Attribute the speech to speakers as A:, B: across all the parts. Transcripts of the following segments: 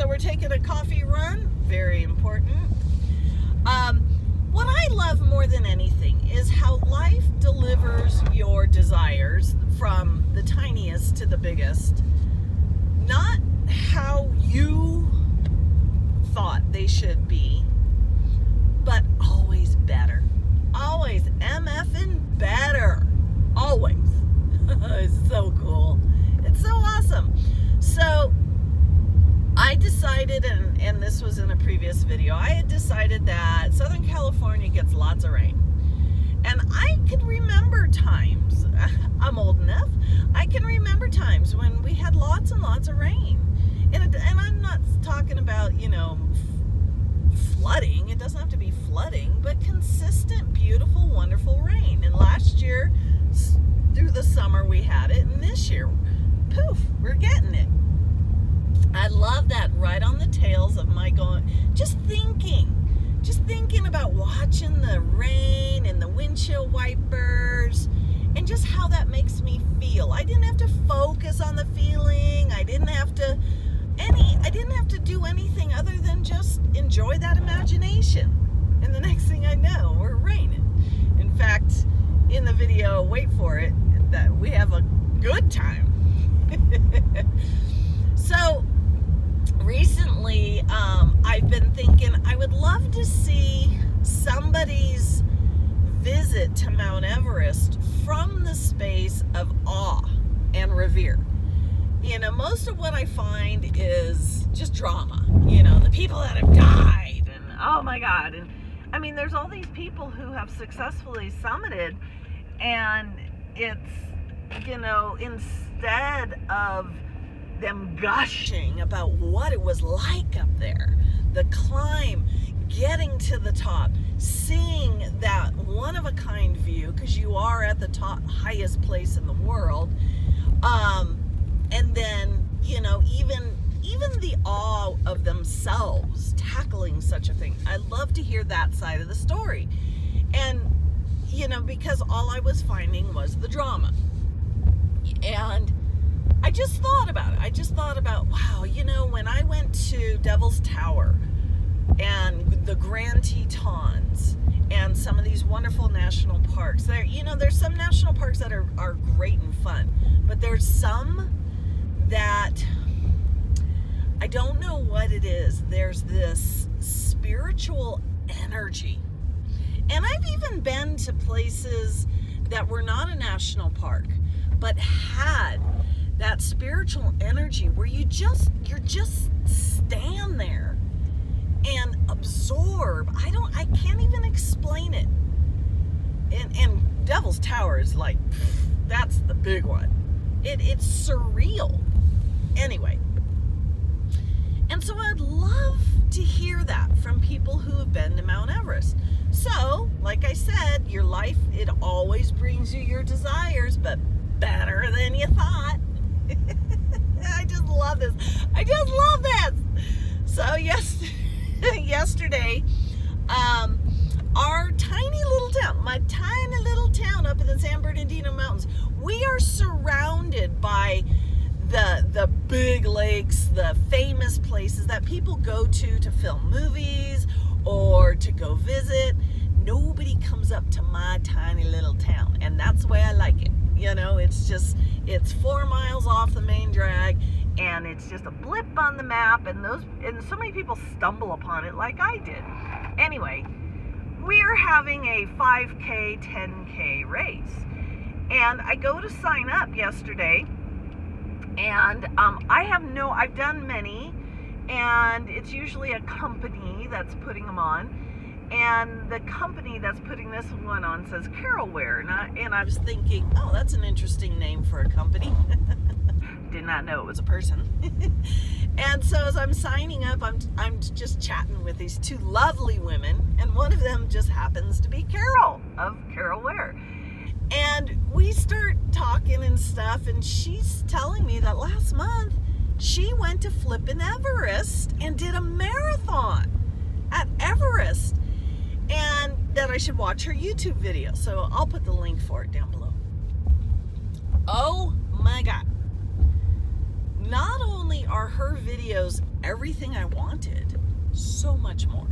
A: So we're taking a coffee run. Very important. What I love more than anything is how life delivers your desires from the tiniest to the biggest. Not how you thought they should be, but always better. Always MFing better. Always. It's so cool. It's so awesome. So I decided, and this was in a previous video, I had decided that Southern California gets lots of rain. And I can remember times, I'm old enough, I can remember times when we had lots and lots of rain. And I'm not talking about, flooding. It doesn't have to be flooding, but consistent, beautiful, wonderful rain. And last year, through the summer, we had it. And this year, poof, we're getting it. I love that right on the tails of my just thinking about watching the rain and the windshield wipers and just how that makes me feel. I didn't have to focus on the feeling. I didn't have to do anything other than just enjoy that imagination. And the next thing I know, we're raining. In fact, in the video, wait for it, that we have a good time. So recently, I've been thinking I would love to see somebody's visit to Mount Everest from the space of awe and revere. Most of what I find is just drama. The people that have died, and oh my God. And I mean, there's all these people who have successfully summited, and it's, instead of them gushing about what it was like up there, the climb, getting to the top, seeing that one-of-a-kind view, because you are at the top, highest place in the world, and then, even the awe of themselves tackling such a thing. I love to hear that side of the story. And, because all I was finding was the drama. And I just thought about it. Wow, when I went to Devil's Tower and the Grand Tetons and some of these wonderful national parks, there's some national parks that are great and fun, but there's some that I don't know what it is. There's this spiritual energy. And I've even been to places that were not a national park, but had that spiritual energy where you just stand there and absorb. I can't even explain it. And Devil's Tower is like, that's the big one. It's surreal. Anyway. And so I'd love to hear that from people who have been to Mount Everest. So, like I said, your life, it always brings you your desires, but better than you thought. I just love this. So yesterday, our tiny little town, my tiny little town up in the San Bernardino Mountains, we are surrounded by the big lakes, the famous places that people go to film movies or to go visit. Nobody comes up to my tiny little town, and that's the way I like it. It's 4 miles off the main drag, and it's just a blip on the map, and so many people stumble upon it like I did. Anyway, we're having a 5K, 10K race, and I go to sign up yesterday, and I've done many, and it's usually a company that's putting them on. And the company that's putting this one on says Ware, and I was thinking, oh, that's an interesting name for a company. Did not know it was a person. And so as I'm signing up, I'm just chatting with these two lovely women, and one of them just happens to be Carol of Ware. And we start talking and stuff, and she's telling me that last month she went to flippin' Everest and did a marathon at Everest. And that I should watch her YouTube video. So I'll put the link for it down below. Oh my God. Not only are her videos everything I wanted, so much more.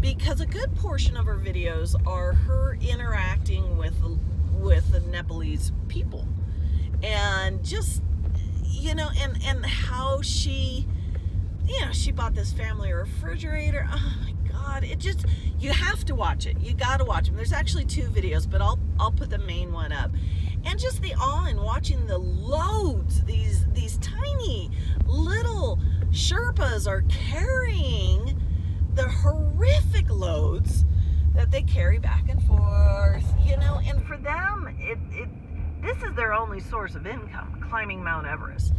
A: Because a good portion of her videos are her interacting with the Nepalese people, and just, and how she, she bought this family a refrigerator. Oh my God, you have to watch it. You got to watch them. There's actually 2 videos, but I'll put the main one up. And just the awe in watching the loads these tiny little Sherpas are carrying, the horrific loads that they carry back and forth, and for them, this is their only source of income, climbing Mount Everest.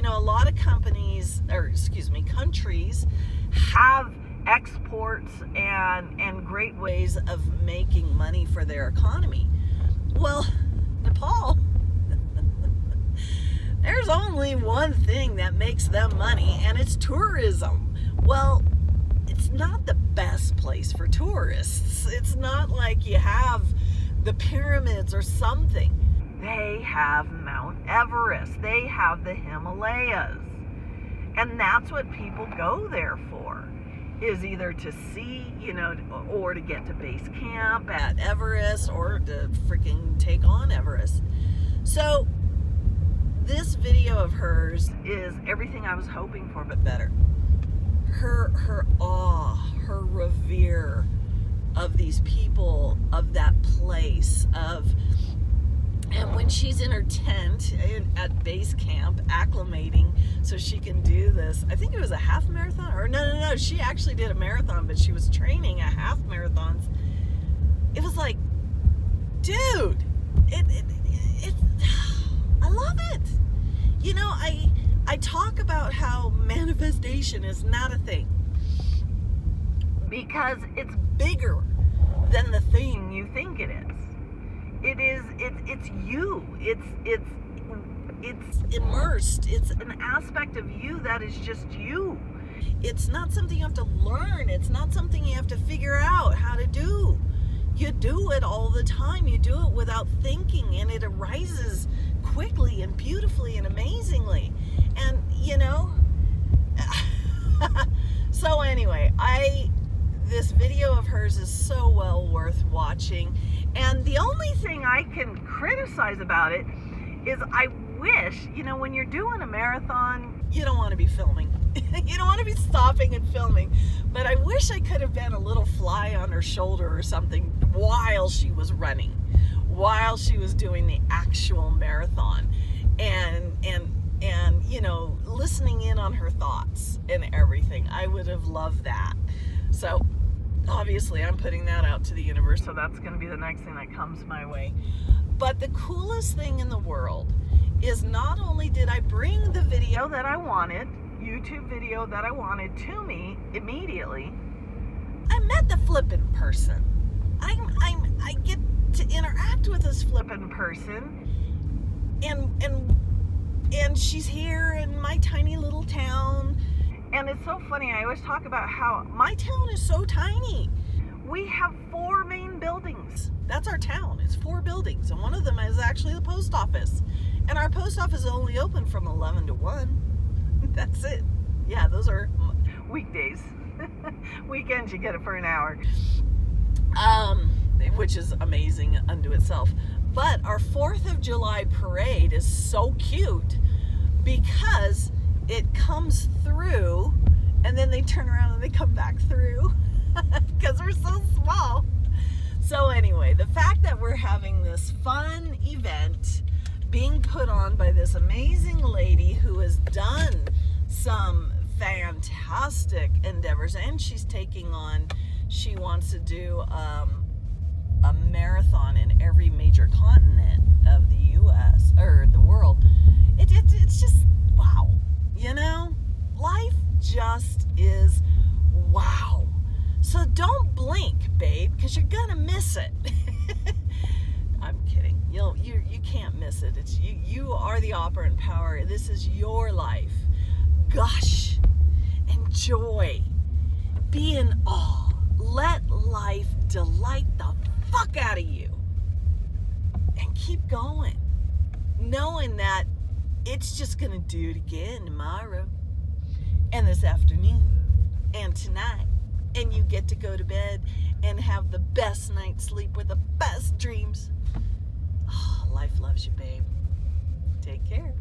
A: A lot of countries have exports and great ways of making money for their economy. Well, Nepal, there's only one thing that makes them money, and it's tourism. Well, it's not the best place for tourists. It's not like you have the pyramids or something. They have Mount Everest. They have the Himalayas. And that's what people go there for, is either to see, or to get to base camp at Everest, or to freaking take on Everest. So this video of hers is everything I was hoping for, but better. Her awe, her revere of these people, of that place, and when she's in her tent at base camp acclimating so she can do this, I think it was a half marathon, or no, she actually did a marathon, but she was training a half marathons. It was like, dude, I love it. I talk about how manifestation is not a thing, because it's bigger than the thing you think it is. It's you. It's immersed. It's an aspect of you that is just you. It's not something you have to learn. It's not something you have to figure out how to do. You do it all the time. You do it without thinking, and it arises quickly and beautifully and amazingly. And so anyway, this video of hers is so well worth watching. And the only thing I can criticize about it is I wish, when you're doing a marathon, you don't want to be filming. You don't want to be stopping and filming. But I wish I could have been a little fly on her shoulder or something while she was running, while she was doing the actual marathon, and listening in on her thoughts and everything. I would have loved that. So obviously I'm putting that out to the universe, so that's going to be the next thing that comes my way. But the coolest thing in the world is, not only did I bring the video that I wanted, YouTube video that I wanted, to me immediately, I met the flippin' person. I get to interact with this flippin' person, and she's here in my tiny little town. And it's so funny, I always talk about how my town is so tiny. We have 4 main buildings. That's our town. It's 4 buildings, and one of them is actually the post office. And our post office is only open from 11 to 1. That's it. Yeah, those are weekdays. Weekends you get it for an hour, which is amazing unto itself. But our 4th of July parade is so cute because it comes through and then they turn around and they come back through because we're so small. So anyway, the fact that we're having this fun event being put on by this amazing lady who has done some fantastic endeavors, and she wants to do a marathon in every major continent of the U.S. or the world. It's just wow. Life just is wow. So don't blink, babe, because you're gonna miss it. I'm kidding. You can't miss it. It's you. You are the operant power. This is your life. Gush, enjoy, be in awe. Let life delight the fuck out of you, and keep going, knowing that it's just gonna do it again tomorrow. and this afternoon, and tonight. And you get to go to bed and have the best night's sleep with the best dreams. Oh, life loves you, babe. Take care.